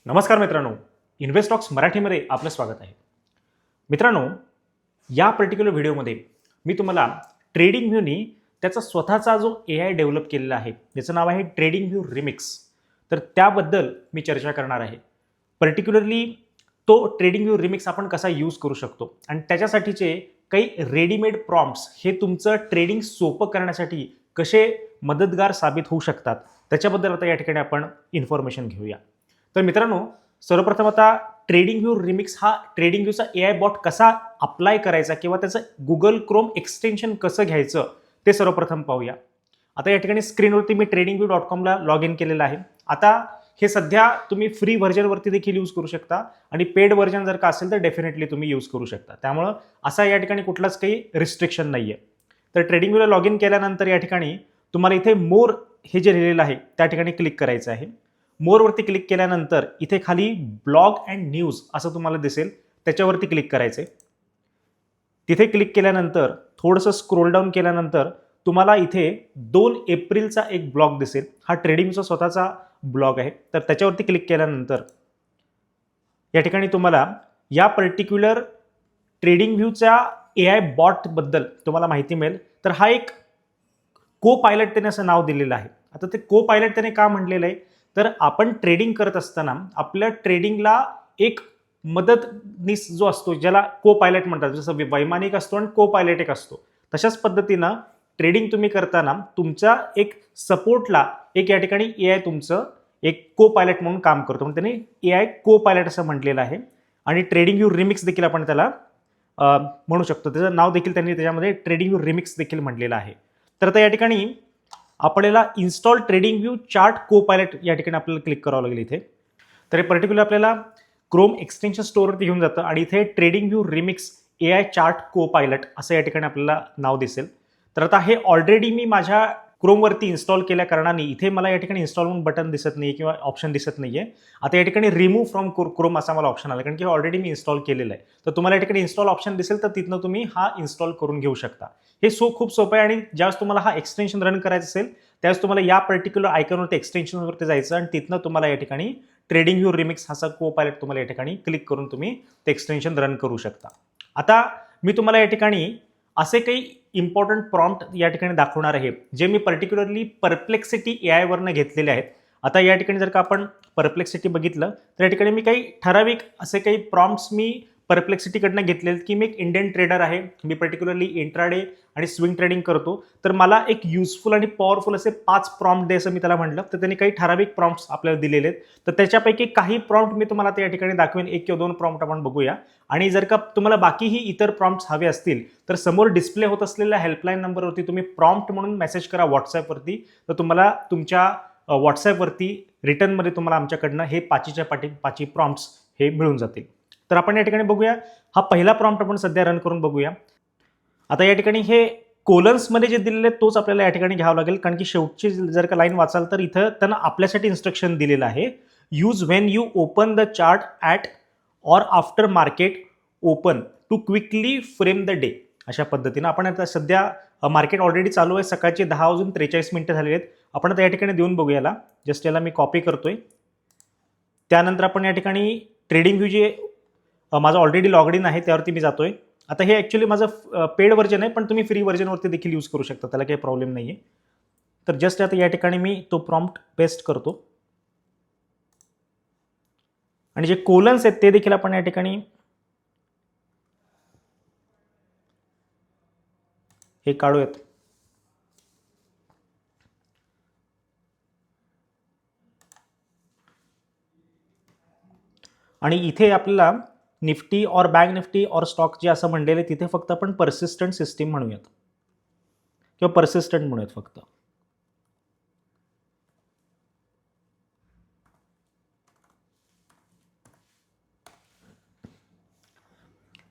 नमस्कार मित्रांनो, इन्व्हेस्टॉक्स मराठीमध्ये आपलं स्वागत आहे. मित्रांनो, या पर्टिक्युलर व्हिडिओमध्ये मी तुम्हाला ट्रेडिंग व्ह्यूनी त्याचा स्वतःचा जो AI डेव्हलप केलेला आहे, ज्याचं नाव आहे ट्रेडिंग व्ह्यू रिमिक्स. तर त्याबद्दल मी चर्चा करणार आहे. पर्टिक्युलरली तो ट्रेडिंग व्ह्यू रिमिक्स आपण कसा यूज करू शकतो आणि त्याच्यासाठीचे काही रेडीमेड प्रॉम्प्ट्स हे तुमचं ट्रेडिंग सोपं करण्यासाठी कसे मदतगार साबित होऊ शकतात, त्याच्याबद्दल आता या ठिकाणी आपण इन्फॉर्मेशन घेऊया. तर मित्रांनो, सर्वप्रथम आता ट्रेडिंग व्ह्यू रिमिक्स हा ट्रेडिंग व्ह्यूचा AI बॉट कसा अप्लाय करायचा किंवा त्याचं गुगल क्रोम एक्सटेन्शन कसं घ्यायचं ते सर्वप्रथम पाहूया. आता या ठिकाणी स्क्रीनवरती मी tradingview.com लॉग इन केलेलं आहे. आता हे सध्या तुम्ही फ्री व्हर्जनवरती देखील यूज करू शकता आणि पेड व्हर्जन जर का असेल तर डेफिनेटली तुम्ही यूज करू शकता. त्यामुळं असा या ठिकाणी कुठलाच काही रिस्ट्रिक्शन नाही आहे. तर ट्रेडिंग व्ह्यूला लॉग इन केल्यानंतर या ठिकाणी तुम्हाला इथे मोर हे जे लिहिलेलं आहे त्या ठिकाणी क्लिक करायचं आहे. मोरवरती क्लिक केल्यानंतर इथे खाली ब्लॉग अँड न्यूज असं तुम्हाला दिसेल, त्याच्यावरती क्लिक करायचं आहे. तिथे क्लिक केल्यानंतर थोडंसं स्क्रोल डाऊन केल्यानंतर तुम्हाला इथे 2 एप्रिलचा एक ब्लॉग दिसेल. हा ट्रेडिंगचा स्वतःचा ब्लॉग आहे. तर त्याच्यावरती क्लिक केल्यानंतर या ठिकाणी तुम्हाला या पर्टिक्युलर ट्रेडिंग व्ह्यूच्या AI बॉटबद्दल तुम्हाला माहिती मिळेल. तर हा एक को पायलट त्याने असं नाव दिलेलं आहे. आता ते को पायलट त्याने का म्हटलेलं आहे, तर आपण ट्रेडिंग करत असताना आपल्या ट्रेडिंगला एक मदतनीस जो असतो, ज्याला को पायलट म्हणतात, जसं वैमानिक असतो आणि को पायलट एक असतो, तशाच पद्धतीनं ट्रेडिंग तुम्ही करताना तुमच्या एक सपोर्टला एक या ठिकाणी AI तुमचं एक को पायलट म्हणून काम करतो. म्हणून त्याने AI को पायलट असं म्हटलेलं आहे. आणि ट्रेडिंग व्ह्यू रिमिक्स देखील आपण त्याला म्हणू शकतो. त्याचं नाव देखील त्यांनी त्याच्यामध्ये ट्रेडिंग व्ह्यू रिमिक्स देखील म्हटलेलं आहे. तर आता या ठिकाणी आपल्याला इन्स्टॉल ट्रेडिंग व्ह्यू चार्ट को पायलट या ठिकाणी आपल्याला क्लिक करावं लागेल इथे. तर हे पर्टिक्युलर आपल्याला क्रोम एक्सटेन्शन स्टोअरवरती घेऊन जातं आणि इथे trading view remix AI chart को पायलट असं या ठिकाणी आपल्याला नाव दिसेल. तर आता हे ऑलरेडी मी माझ्या क्रोमवरती इन्स्टॉल केल्या कारणाने इथे मला या ठिकाणी इन्स्टॉल म्हणून बटन दिसत नाही किंवा ऑप्शन दिसत नाही आहे. आता या ठिकाणी रिमूव्ह फ्रॉम क्रोम असा मला ऑप्शन आला, कारण की ऑलरेडी मी इन्स्टॉल केलेलं आहे. तर तुम्हाला या ठिकाणी इन्स्टॉल ऑप्शन दिसेल, तर तिथनं तुम्ही हा इन्स्टॉल करून घेऊ शकता. हे खूप सोपं आहे आणि ज्यावेळेस तुम्हाला हा एक्सटेन्शन रन करायचं असेल त्यावेळेस तुम्हाला या पर्टिक्युलर आयकॉनवरती एक्सटेन्शनवरती जायचं आणि तिथनं तुम्हाला या ठिकाणी ट्रेडिंग व्ह्यू रिमिक्स हा को पायलट तुम्हाला या ठिकाणी क्लिक करून तुम्ही ते एक्सटेन्शन रन करू शकता. आता मी तुम्हाला या ठिकाणी असे काही इम्पॉर्टंट प्रॉम्प्ट या ठिकाणी दाखवणार आहे, जे मी पर्टिक्युलरली परप्लेक्सिटी AI वरनं घेतलेले आहेत. आता या ठिकाणी जर का आपण परप्लेक्सिटी बघितलं तर या ठिकाणी मी काही ठराविक असे काही प्रॉम्प्ट्स मी परप्लेक्सिटीकडनं घेतलेले, की मी एक इंडियन ट्रेडर आहे, मी पर्टिक्युलरली इंट्राडे आणि स्विंग ट्रेडिंग करतो, तर मला एक युजफुल आणि पॉवरफुल असे 5 प्रॉम्प्ट दे असं मी त्याला म्हटलं. तर त्यांनी काही ठराविक प्रॉम्प्ट्स आपल्याला दिलेले आहेत. तर त्याच्यापैकी काही प्रॉम्प्ट मी तुम्हाला त्या ठिकाणी दाखवेन. 1 किंवा 2 प्रॉम्प्ट आपण बघूया. आणि जर का तुम्हाला बाकीही इतर प्रॉम्प्ट्स हवे असतील तर समोर डिस्प्ले होत असलेल्या हेल्पलाईन नंबरवरती तुम्ही प्रॉम्प्ट म्हणून मेसेज करा व्हॉट्सॲपवरती. तर तुम्हाला तुमच्या व्हॉट्सॲपवरती रिटर्नमध्ये तुम्हाला आमच्याकडनं हे पाचीच्या पाची प्रॉम्प्ट्स हे मिळून जातील. तर आपण या ठिकाणी बघूया. हा पहिला प्रॉम्प्ट आपण सध्या रन करून बघूया. आता या ठिकाणी हे कोलन्समध्ये जे दिलेले आहेत तोच आपल्याला या ठिकाणी घ्यावं लागेल, कारण की शेवटची जर का लाईन वाचाल तर इथं त्यांना आपल्यासाठी इन्स्ट्रक्शन दिलेलं आहे. Use when you open the chart at or after market open to quickly frame the day. अशा पद्धतीनं आपण आता सध्या मार्केट ऑलरेडी चालू आहे, सकाळचे 10:43 झालेले आहेत. आपण आता या ठिकाणी देऊन बघूया याला. जस्ट याला मी कॉपी करतोय. त्यानंतर आपण या ठिकाणी ट्रेडिंग व्ह्यू जे माझं ऑलरेडी लॉगड इन आहे त्यावरती मी जातोय. आता हे ॲक्च्युली माझं पेड व्हर्जन आहे, पण तुम्ही फ्री व्हर्जनवरती देखील यूज करू शकता, त्याला काही प्रॉब्लेम नाही आहे. तर जस्ट आता या ठिकाणी मी तो प्रॉम्प्ट पेस्ट करतो आणि जे कोलन्स आहेत ते देखील आपण या ठिकाणी हे काढूयात. आणि इथे आपल्याला निफ्टी और बँक निफ्टी और स्टॉक जे असं म्हणलेलं आहे तिथे फक्त आपण परसिस्टंट सिस्टीम म्हणूयात किंवा परसिस्टंट म्हणूयात फक्त.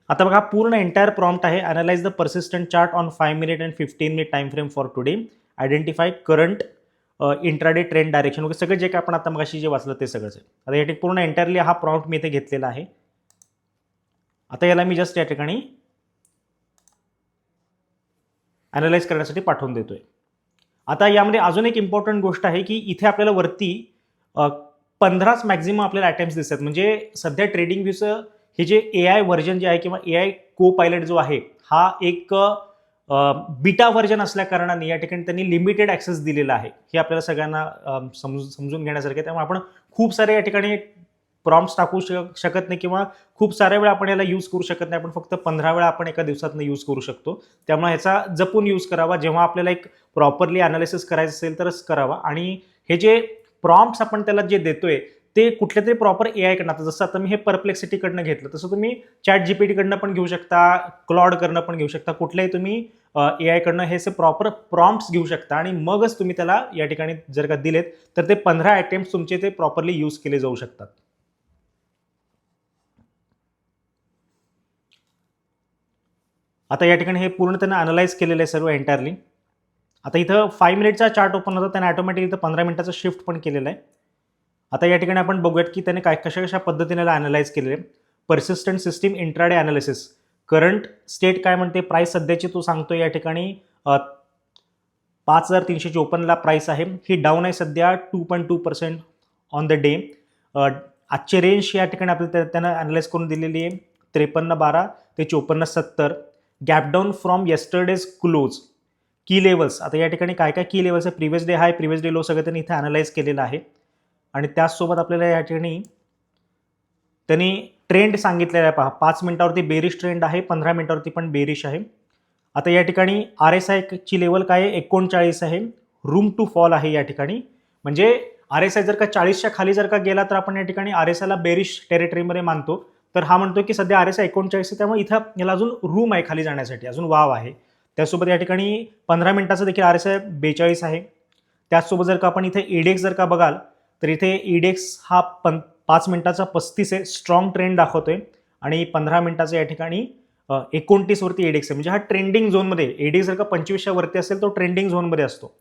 आता बघा, पूर्ण एंटायर प्रॉम्प्ट आहे. Analyse the persistent chart on 5 minute and 15 minute time frame for today. Identify current intraday trend direction वगैरे सगळं जे काय आपण आता मगाशी जे वाचलं ते सगळंच आहे. आता या ठिकाणी पूर्ण एंटायरली हा प्रॉम्प्ट मी इथे घेतलेला आहे. आता याला मी जस्ट या ठिकाणी अनालाइज करण्यासाठी पाठवून देतोय. आता यामध्ये अजून एक इम्पॉर्टंट गोष्ट आहे, की इथे आपल्याला वरती 15च मॅक्झिमम आपल्याला अटेम्प्ट्स दिसतात. म्हणजे सध्या ट्रेडिंग व्ह्यूचं हे जे AI व्हर्जन जे आहे किंवा AI को पायलट जो आहे हा एक बीटा व्हर्जन असल्या कारणाने या ठिकाणी त्यांनी लिमिटेड ॲक्सेस दिलेला आहे. हे आपल्याला सगळ्यांना समजून घेण्यासारखं आहे. त्यामुळे आपण खूप सारे या ठिकाणी प्रॉम्प्ट्स टाकू शकत नाही किंवा खूप साऱ्या वेळा आपण याला यूज करू शकत नाही. आपण फक्त 15 वेळा आपण एका दिवसातनं यूज करू शकतो. त्यामुळे ह्याचा जपून यूज करावा. जेव्हा आपल्याला एक प्रॉपरली अनालिसिस करायचं असेल तरच करावा. आणि हे जे प्रॉम्प्ट्स आपण त्याला जे देतोय ते कुठल्या तरी प्रॉपर AI कडनं, आता जसं आता मी हे परप्लेक्सिटीकडनं घेतलं तसं तुम्ही ChatGPT कडनं पण घेऊ शकता, क्लॉडकडनं पण घेऊ शकता. कुठल्याही तुम्ही AI कडनं हे प्रॉपर प्रॉम्प्ट्स घेऊ शकता आणि मगच तुम्ही त्याला या ठिकाणी जर का दिलेत तर ते 15 अटेम्प्ट्स तुमचे ते प्रॉपरली यूज केले जाऊ शकतात. आता या ठिकाणी हे पूर्ण त्यांना अनालाइज केलेलं आहे सर्व एंटायरली. आता इथं 5 मिनिटचा चार्ट ओपन होता, त्याने ऑटोमॅटिक इथं 15 मिनिटाचा शिफ्ट पण केलेला आहे. आता या ठिकाणी आपण बघूयात की त्याने कशा पद्धतीने अनालाइज केलेले आहे. Persistent system intraday analysis, current state काय म्हणते, प्राइस सध्याची तो सांगतो या ठिकाणी 5354 ला प्राइस आहे. ही डाऊन आहे सध्या 2.2% ऑन द डे. आजची रेंज या ठिकाणी आपल्याला त्यानं अनालाइज करून दिलेली आहे 53.12 ते 54.70. Gap down from yesterday's close. की लेवल्स, आता या ठिकाणी काय काय की लेवल्स आहे, प्रिव्हियस डे हाय, प्रिव्हियस डे लो सगळं त्यांनी इथे अनालाइज केलेलं आहे. आणि त्याचसोबत आपल्याला या ठिकाणी त्यांनी ट्रेंड सांगितलेला आहे. पहा, 5 मिनिटावरती बेरिश ट्रेंड आहे, 15 मिनिटावरती पण बेरिश आहे. आता या ठिकाणी RSI ची लेवल काय आहे, 39 आहे. रूम टू फॉल आहे या ठिकाणी. म्हणजे RSI जर का 40च्या खाली जर का गेला तर आपण या ठिकाणी RSI ला बेरिश टेरिटरीमध्ये मानतो. तर हा म्हणतो की सध्या RSI 39 आहे, त्यामुळे इथं याला अजून रूम आहे खाली जाण्यासाठी, अजून वाव आहे. त्यासोबत या ठिकाणी 15 मिनिटाचं देखील RSI 42 आहे. त्याचसोबत जर का आपण इथे EDX जर का बघाल तर इथे EDX हा 5 मिनिटाचा 35 आहे, स्ट्रॉंग ट्रेंड दाखवतोय. आणि 15 मिनिटाचा या ठिकाणी 29 वरती EDX आहे. म्हणजे हा ट्रेंडिंग झोनमध्ये, EDX जर का 25च्या वरती असेल तो ट्रेंडिंग झोनमध्ये असतो.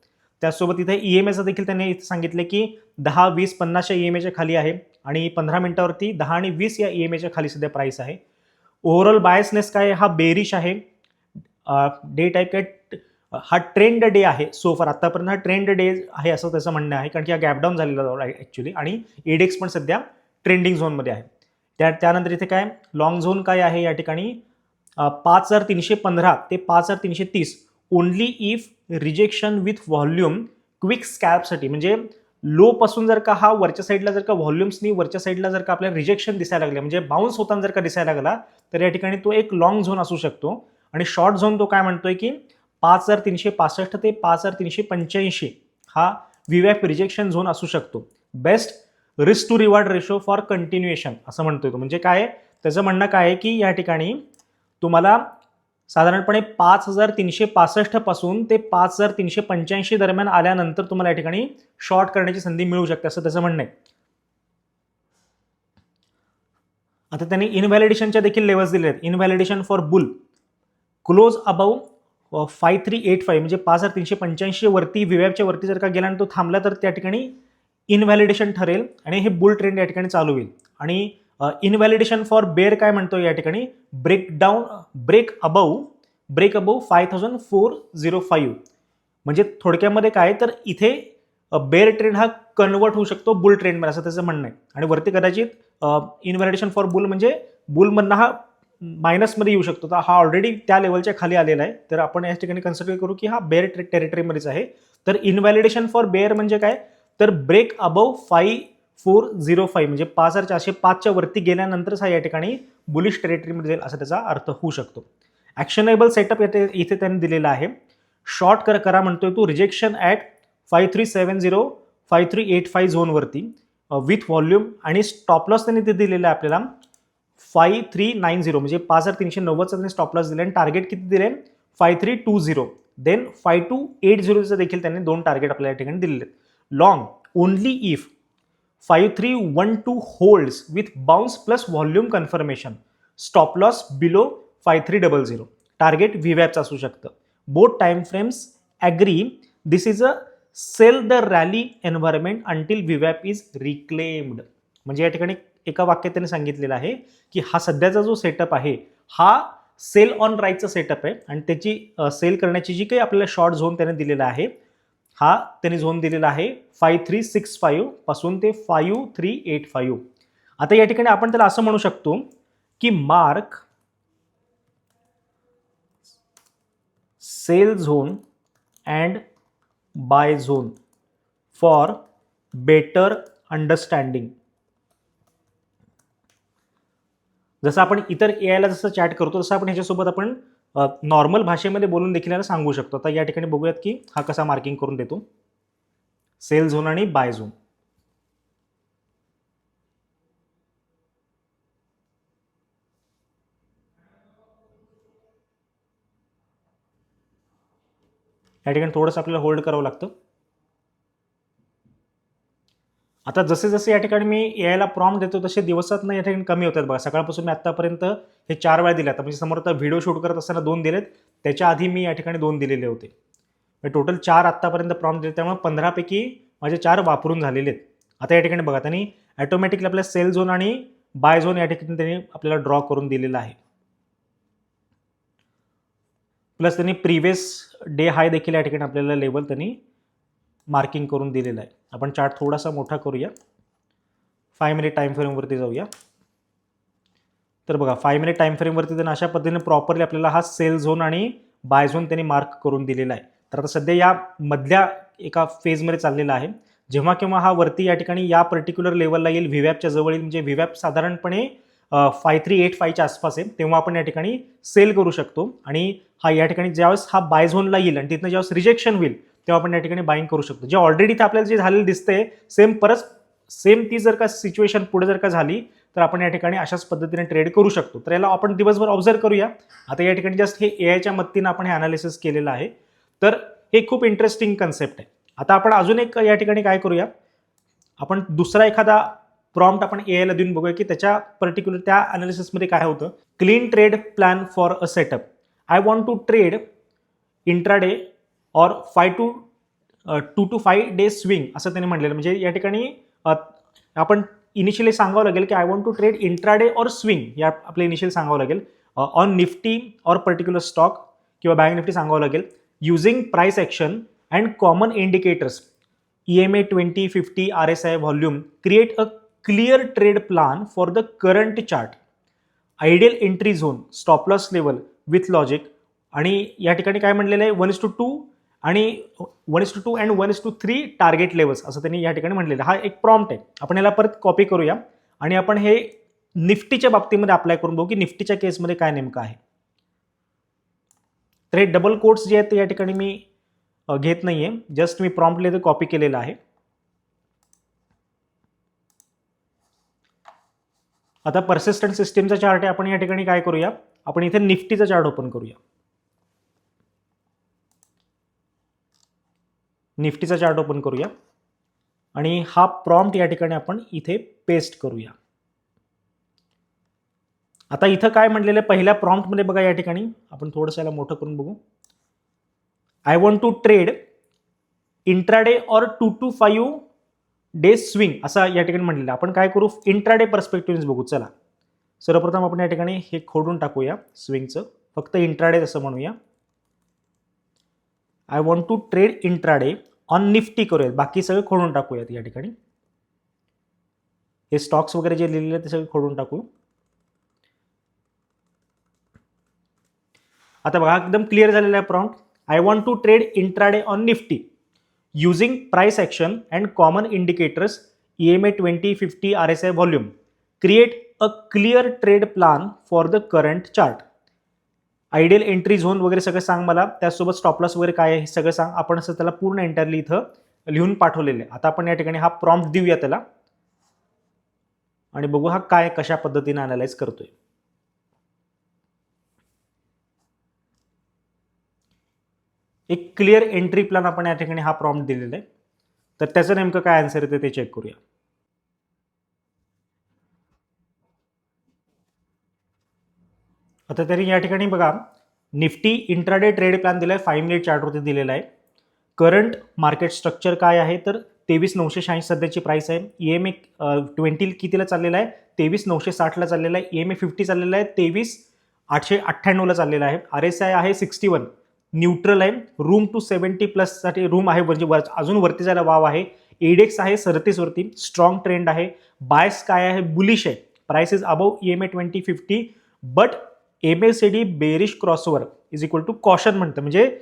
त्याचसोबत इथे EMAचं देखील त्यांनी इथे सांगितलं की 10, 20, 50च्या EMAच्या खाली आहे आणि 15 मिनिटावरती 10 आणि 20 या EMAच्या खाली सध्या प्राइस आहे. ओव्हरऑल बायसनेस काय, हा बेरिश आहे. डे टाईप काय, हा ट्रेंड डे आहे. सो फार आतापर्यंत हा ट्रेंड डे आहे असं त्याचं म्हणणं आहे, कारण की हा गॅपडाऊन झालेला ॲक्च्युली. आणि EDX पण सध्या ट्रेंडिंग झोनमध्ये आहे. त्यानंतर इथे काय लॉंग झोन काय आहे या ठिकाणी 5315 ते 5330 only if rejection with volume quick स्कॅल्पसाठी. म्हणजे लो पासून जर का हा वरच्या साईडला जर का व्हॉल्यूम्सनी वरच्या साईडला जर का आपल्याला रिजेक्शन दिसायला लागले, म्हणजे बाउन्स होताना जर का दिसायला लागला तर या ठिकाणी तो एक लॉंग झोन असू शकतो. आणि शॉर्ट झोन तो काय म्हणतोय की 5365 ते 5385 हा VWAP रिजेक्शन झोन असू शकतो. Best risk to reward ratio for continuation असं म्हणतोय तो. म्हणजे काय त्याचं म्हणणं काय आहे की या ठिकाणी तुम्हाला साधारणपणे 5365 पासून ते 5385 दरम्यान आल्यानंतर तुम्हाला या ठिकाणी शॉर्ट करण्याची संधी मिळू शकते असं त्याचं म्हणणं आहे. आता त्यांनी इनव्हॅलिडेशनच्या देखील लेवल्स दिले आहेत. इनव्हॅलिडेशन फॉर बुल क्लोज अबाउ 5385 म्हणजे 5385 वरती VWAPच्या वरती जर का गेला आणि तो थांबला तर त्या ठिकाणी इनव्हॅलिडेशन ठरेल आणि हे बुल ट्रेंड या ठिकाणी चालू होईल. आणि इनव्हॅलिडेशन फॉर बेअर काय म्हणतो या ठिकाणी ब्रेक अबाउ 5405. म्हणजे थोडक्यामध्ये काय तर इथे बेअर ट्रेंड हा कन्वर्ट होऊ शकतो बुल ट्रेंडमध्ये असं त्याचं म्हणणं आहे. आणि वरती कदाचित इनव्हॅलिडेशन फॉर बुल म्हणजे बुलमधनं हा मायनसमध्ये येऊ शकतो. तर हा ऑलरेडी त्या लेवलच्या खाली आलेला आहे, तर आपण या ठिकाणी कन्सिडर करू की हा बेअर टेरिटरीमध्येच आहे. तर इनव्हॅलिडेशन फॉर बेअर म्हणजे काय तर ब्रेक अबव 5405 म्हणजे 5405च्या वरती गेल्यानंतरच हा या ठिकाणी बुलिश टेरिटरीमध्ये जाईल असा त्याचा अर्थ होऊ शकतो. ॲक्शनेबल सेटअप इथे त्यांनी दिलेला आहे. शॉर्ट करा म्हणतोय तो रिजेक्शन ॲट 5370 5385 झोनवरती विथ व्हॉल्यूम. आणि स्टॉप लॉस त्यांनी ते दिलेला आहे आपल्याला 5390 म्हणजे 5390चा त्यांनी स्टॉप लॉस दिले. आणि टार्गेट किती दिले 5320 देन 5280चं देखील त्यांनी 2 टार्गेट आपल्याला या ठिकाणी दिलेले आहेत. Long only if 5312 holds with bounce plus volume confirmation. Stop loss below 5300. Target VWAPचं असू शकतं. Both time frames agree. This is a sell the rally environment until VWAP is reclaimed. म्हणजे या ठिकाणी एका वाक्यात त्यांनी सांगितलेलं आहे की हा सध्याचा जो सेटअप आहे हा सेल ऑन राईटचा सेटअप आहे आणि त्याची सेल करण्याची जी काही आपल्याला शॉर्ट झोन त्याने दिलेला आहे हा त्यांनी झोन दिलेला आहे 5365 पासून ते 5385. आता या ठिकाणी आपण त्याला असं म्हणू शकतो की mark sell zone and buy zone for better understanding. जसं आपण इतर एआयला जसं चॅट करतो तसं आपण ह्याच्यासोबत आपण नॉर्मल भाषेमध्ये बोलून देखील याला सांगू शकतो. आता या ठिकाणी बघूयात की हा कसा मार्किंग करून देतो, सेल झोन आणि बाय झोन. या ठिकाणी थोडंसं आपल्याला होल्ड करावं लागतं. आता जसे जसे या ठिकाणी मी एआयला प्रॉम्प्ट देतो तसे दिवसात या ठिकाणी कमी होतात बघा. सकाळपासून मी आत्तापर्यंत हे 4 वेळा दिले. आता म्हणजे समोर आता व्हिडिओ शूट करत असताना 2 दिलेत, त्याच्या आधी मी या ठिकाणी 2 दिलेले होते. टोटल 4 आत्तापर्यंत प्रॉम्प्ट दिले, त्यामुळे 15 पैकी माझे 4 वापरून झालेले आहेत. आता या ठिकाणी बघा त्यांनी ऑटोमॅटिकली आपल्या सेल झोन आणि बाय झोन या ठिकाणी त्यांनी आपल्याला ड्रॉ करून दिलेला आहे. प्लस त्यांनी प्रिव्हियस डे हाय देखील या ठिकाणी आपल्याला लेवल त्यांनी मार्किंग करून दिलेलं आहे. आपण चार्ट थोडासा मोठा करूया, 5 मिनिट टाईम फ्रेमवरती जाऊया. तर बघा 5 मिनिट टाईम फ्रेमवरती त्यांनी अशा पद्धतीने प्रॉपरली आपल्याला हा सेल झोन आणि बाय झोन त्यांनी मार्क करून दिलेला आहे. तर आता सध्या या मधल्या एका फेजमध्ये चाललेला आहे. जेव्हा केव्हा हा वरती या ठिकाणी या पर्टिक्युलर लेवलला येईल, व्हीवॅपच्या जवळ येईल, म्हणजे व्हीवॅप साधारणपणे 5385च्या आसपास आहे, तेव्हा आपण या ठिकाणी सेल करू शकतो. आणि हा या ठिकाणी ज्यावेळेस हा बाय झोनला येईल आणि तिथनं ज्यावेळेस रिजेक्शन होईल तेव्हा आपण या ठिकाणी बाईंग करू शकतो. जे ऑलरेडी आपल्याला जे झालेलं दिसतंय सेम ती जर का सिच्युएशन पुढे जर का झाली तर आपण या ठिकाणी अशाच पद्धतीने ट्रेड करू शकतो. तर याला आपण दिवसभर ऑब्झर्व करूया. आता या ठिकाणी जस्ट हे एआयच्या मदतीनं आपण हे अनालिसिस केलेलं आहे. तर हे खूप इंटरेस्टिंग कन्सेप्ट आहे. आता आपण अजून एक या ठिकाणी काय करूया, आपण दुसरा एखादा प्रॉम्प्ट आपण एआयला देऊन बघूया की त्याच्या पर्टिक्युलर त्या अनालिसिसमध्ये काय होतं. Clean trade plan for a setup. I want to trade intraday or 2 to 5 days swing असं त्यांनी म्हटलेलं. म्हणजे या ठिकाणी आपण इनिशियली सांगावं लागेल की I want to trade intraday or swing, या आपलं इनिशियल सांगावं लागेल. On Nifty or particular stock किंवा बँक निफ्टी सांगावं लागेल. Using price action and common indicators EMA 20, 50, RSI volume, create a clear trade plan for the current chart, ideal entry zone, stop loss level with logic. आणि या ठिकाणी काय म्हणलेलं आहे 1:2 आणि 1:2 अँड 1:3 टार्गेट लेवल्स असं त्यांनी या ठिकाणी म्हटलेलं. हा एक प्रॉम्प्ट आहे. आपण याला परत कॉपी करूया आणि आपण हे निफ्टीच्या बाबतीमध्ये अप्लाय करून बघू की निफ्टीच्या केसमध्ये काय नेमकं आहे. तर हे डबल कोट्स जे आहेत ते या ठिकाणी मी घेत नाहीये, जस्ट मी प्रॉम्प्टली ते कॉपी केलेलं आहे. आता पर्सिस्टंट सिस्टीमचा चार्ट आहे. आपण या ठिकाणी काय करूया, आपण इथे निफ्टीचा चार्ट ओपन करूया. निफ्टीचा चार्ट ओपन करूया आणि हा प्रॉम्प्ट या ठिकाणी आपण इथे पेस्ट करूया. आता इथं काय म्हटलेलं आहे पहिल्या प्रॉम्प्टमध्ये बघा, या ठिकाणी आपण थोडंसं याला मोठं करून बघू. I want to trade intraday or 2 to 5 days swing असं या ठिकाणी म्हटलेलं. आपण काय करू, इंट्राडे पर्स्पेक्टिव्ह बघू. चला सर्वप्रथम आपण या ठिकाणी हे खोडून टाकूया स्विंगचं, फक्त इंट्राडे असं म्हणूया. I want to trade intraday on Nifty करूयात, बाकी सगळं खोडून टाकूयात. या ठिकाणी हे स्टॉक्स वगैरे जे लिहिलेले ते सगळे खोडून टाकू. आता बघा एकदम क्लिअर झालेला आहे prompt. I want to trade intraday on Nifty using price action and common indicators EMA 20, 50, RSI volume, create a clear trade plan for the current chart, ideal entry zone वगैरे सगळं सांग मला, त्यासोबत स्टॉप लॉस वगैरे काय आहे हे सगळं सांग. आपण असं त्याला पूर्ण एंटायरली इथं लिहून पाठवलेलं आहे. आता आपण या ठिकाणी हा प्रॉम्प्ट देऊया त्याला आणि बघू हा काय कशा पद्धतीने अनालाइज करतोय. एक क्लिअर एंट्री प्लॅन आपण या ठिकाणी हा प्रॉम्प्ट दिलेला आहे. तर त्याचं नेमकं काय आन्सर येते ते चेक करूया. आता तरी या ठिकाणी बघा निफ्टी इंट्राडे ट्रेड प्लॅन दिलाय, 5 मिनिट चार्टवरती दिलेला आहे. करंट मार्केट स्ट्रक्चर काय आहे तर 23,986 सध्याची प्राइस आहे. EMA 20 कितीला चाललेला आहे, 23,960ला चाललेला आहे. EMA 50 चाललेला आहे, 23,898ला चाललेला आहे. RSI आहे 61, न्यूट्रल आहे, रूम टू 70+ साठी रूम आहे, म्हणजे अजून वरती जायला वाव आहे. एडेक्स आहे 37 वरती, स्ट्रॉंग ट्रेंड आहे. बायस काय आहे, बुलिश आहे. Price is above EMA 2050 but MACD bearish crossover is equal to caution म्हणतं, म्हणजे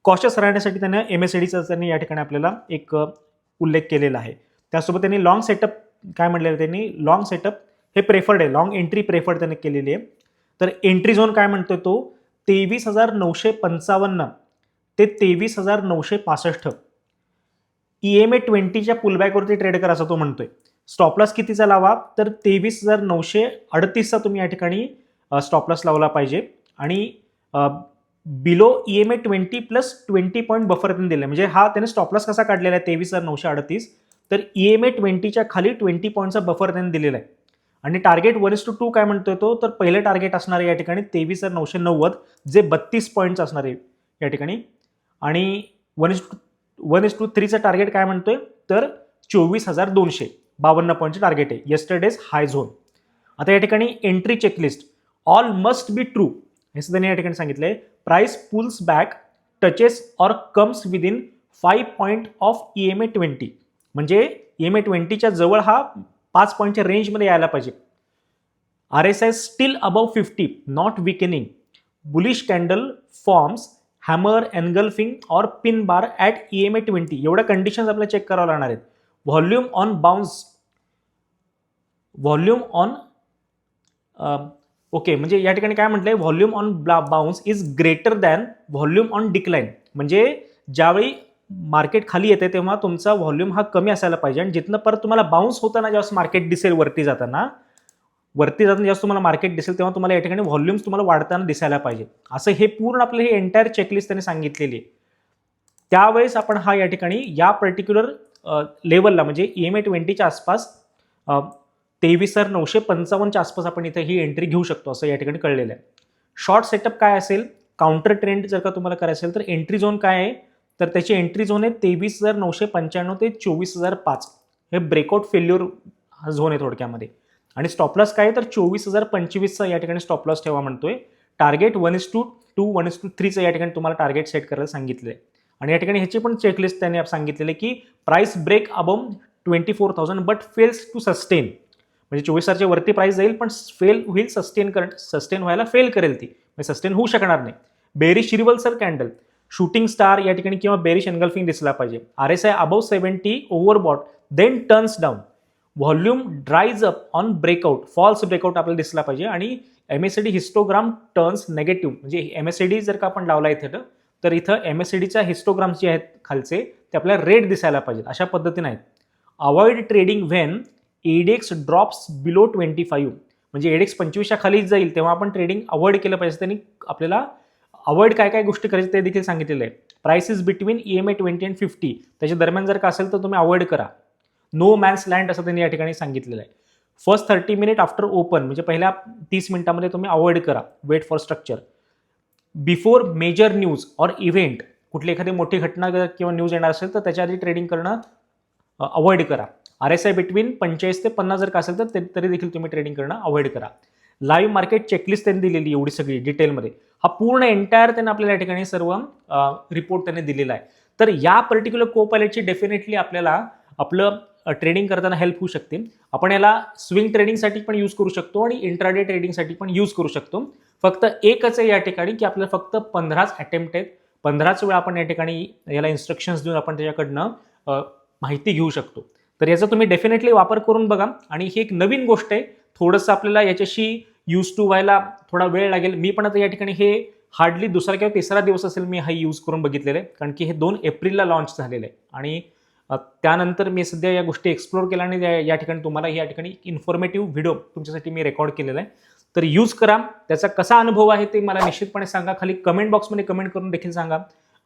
कॉशस राहण्यासाठी त्यांना MACDचा त्यांनी या ठिकाणी आपल्याला एक उल्लेख केलेला आहे. त्यासोबत त्यांनी लॉंग सेटअप काय म्हटलेलं, त्यांनी लॉंग सेटअप हे प्रेफर्ड आहे, लॉंग एंट्री प्रेफर्ड त्यांनी केलेली आहे. तर एंट्री झोन काय म्हणतोय तो 23,955 ते 23,965. EMA 20च्या पुलबॅकवरती ट्रेड करा असं तो म्हणतोय. स्टॉपलॉस कितीचा लावा, तर 23,938चा तुम्ही या ठिकाणी स्टॉपलॉस लावला पाहिजे. आणि बिलो EMA 20+20 पॉईंट बफर त्यांनी दिले, म्हणजे हा त्याने स्टॉपलॉस कसा काढलेला आहे 23,938, तर EMA 20च्या खाली 20 पॉईंटचा बफर त्यांनी दिलेला आहे. आणि टार्गेट 1:2 काय म्हणतोय तो, तर पहिलं टार्गेट असणार आहे या ठिकाणी 23,990 जे 32 पॉईंट्स असणार आहे या ठिकाणी. आणि 1:3चं टार्गेट काय म्हणतोय, तर 24,200 52 पॉईंटचं टार्गेट आहे. Yesterday's high zone. आता या ठिकाणी entry checklist all must be true हे सुद्धा त्यांनी या ठिकाणी सांगितलंय. Price pulls back touches or comes within 5 point of EMA 20, म्हणजे EMA 20च्या जवळ हा 5 पॉईंटच्या रेंजमध्ये यायला पाहिजे. RSI steel above 50 not weakening. Bullish candle forms hammer engulfing और पिन बार ॲट EMA 20. एवढ्या कंडिशन्स आपल्याला चेक करावं लागणार आहेत. Volume on bounce, volume on okay, म्हणजे या ठिकाणी काय म्हटलंय, volume on bounce is greater than volume on decline, म्हणजे ज्यावेळी मार्केट खाली येते तेव्हा तुमचा व्हॉल्यूम हा कमी असायला पाहिजे आणि जिथनं परत तुम्हाला बाउन्स होताना जेव्हा मार्केट दिसेल वरती जाताना जेव्हा तुम्हाला मार्केट दिसेल तेव्हा तुम्हाला या ठिकाणी व्हॉल्यूम्स तुम्हाला वाढताना दिसायला पाहिजे. असं हे पूर्ण आपलं हे एंटायर चेकलिस्ट त्यांनी सांगितलेली आहे. त्यावेळेस आपण हा या ठिकाणी या पर्टिक्युलर लेवलला म्हणजे EMA 20च्या आसपास 23,955च्या आसपास आपण इथे ही एंट्री घेऊ शकतो असं या ठिकाणी कळलेलं आहे. शॉर्ट सेटअप काय असेल, काउंटर ट्रेंड जर का तुम्हाला करायचं असेल तर एंट्री झोन काय आहे, तर त्याची एंट्री झोन आहे 23,995 ते 24,005. हे ब्रेकआउट फेल्युअर हा झोन आहे थोडक्यामध्ये. आणि स्टॉपलॉस काय आहे, तर 24,025चा या ठिकाणी स्टॉपलॉस ठेवा म्हणतोय. टार्गेट 1:2 1:3चं या ठिकाणी तुम्हाला टार्गेट सेट करायला सांगितलं आहे. आणि या ठिकाणी ह्याची पण चेकलिस्ट त्यांनी सांगितलेलं आहे की price break above 24,000 but fails to sustain, म्हणजे 24,000च्या वरती प्राइस जाईल पण फेल होईल, सस्टेन व्हायला फेल करेल ती, म्हणजे सस्टेन होऊ शकणार नाही. Bearish reversal candle, shooting star या ठिकाणी किंवा बेरिश एनगल्फिंग दिसला पाहिजे. RSI above 70 overbought then turns down. Volume dries up on breakout, false breakout आपल्याला दिसला पाहिजे. आणि MACD हिस्टोग्राम टर्न्स नेगेटिव्ह, म्हणजे MACD जर का आपण लावला इथे तर इथं MACDच्या हिस्टोग्राम्स जे आहेत खालचे ते आपल्याला रेड दिसायला पाहिजेत, अशा पद्धतीने आहेत. Avoid trading when एडेक्स drops below 25, म्हणजे एडेक्स 25च्या खाली जाईल तेव्हा आपण ट्रेडिंग अवॉइड केलं पाहिजे. त्यांनी आपल्याला अवॉइड काय काय गोष्टी करायच्या ते देखील सांगितलेलं आहे. प्राइसेस बिटवीन EMA 20 and 50 त्याच्या दरम्यान जर का असेल तर तुम्ही अवॉइड करा. नो मॅन्स लँड असं त्यांनी या ठिकाणी सांगितलेलं आहे. फर्स्ट 30 मिनिट आफ्टर ओपन, म्हणजे पहिल्या 30 मिनिटांमध्ये तुम्ही अवॉइड करा. Wait for structure. Before major news or event, कुठली एखादी मोठी घटना किंवा न्यूज येणार असेल तर त्याच्या आधी ट्रेडिंग करणं अवॉइड करा. RSI बिटवीन 45 ते 50 जर का असेल तर तरी देखील तुम्ही ट्रेडिंग करणं अवॉइड करा. लाईव्ह मार्केट चेकलिस्ट त्यांनी दिलेली एवढी सगळी डिटेलमध्ये, हा पूर्ण एंटायर त्यांनी आपल्याला या ठिकाणी सर्व रिपोर्ट त्यांनी दिलेला आहे. तर या पर्टिक्युलर कोपायलटची डेफिनेटली आपल्याला आपलं ट्रेडिंग करताना हेल्प होऊ शकते. आपण याला स्विंग ट्रेडिंगसाठी पण यूज करू शकतो आणि इंट्राडे ट्रेडिंगसाठी पण यूज करू शकतो. फक्त एकच आहे या ठिकाणी की आपल्याला फक्त 15च अटेम्प्ट आहेत, 15च वेळा आपण या ठिकाणी याला इन्स्ट्रक्शन्स देऊन आपण त्याच्याकडनं माहिती घेऊ शकतो. तर याचा तुम्ही डेफिनेटली वापर करून बघा. आणि ही एक नवीन गोष्ट आहे, थोडंसं आपल्याला याच्याशी यूज टू व्हायला थोडा वेळ लागेल. मी पण आता या ठिकाणी हे हार्डली दुसरा किंवा तिसरा दिवस असेल मी हा यूज करून बघितलेलं आहे, कारण की हे 2 एप्रिलला लॉन्च झालेलं आहे. आणि त्यानंतर मी सध्या या गोष्टी एक्सप्लोर केल्या आणि या ठिकाणी तुम्हाला या ठिकाणी इन्फॉर्मेटिव्ह व्हिडिओ तुमच्यासाठी मी रेकॉर्ड केलेला आहे. तर यूज करा. त्याचा कसा अनुभव आहे ते मला निश्चितपणे सांगा, खाली कमेंट बॉक्समध्ये कमेंट करून देखील सांगा.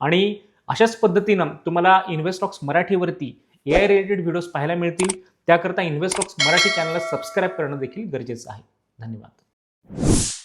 आणि अशाच पद्धतीनं तुम्हाला इन्व्हेस्टॉक्स मराठीवरती AI रिलेटेड व्हिडिओज पाहायला मिळतील. त्याकरता इन्व्हेस्टॉक्स मराठी चॅनलला सबस्क्राईब करणं देखील गरजेचं आहे. धन्यवाद.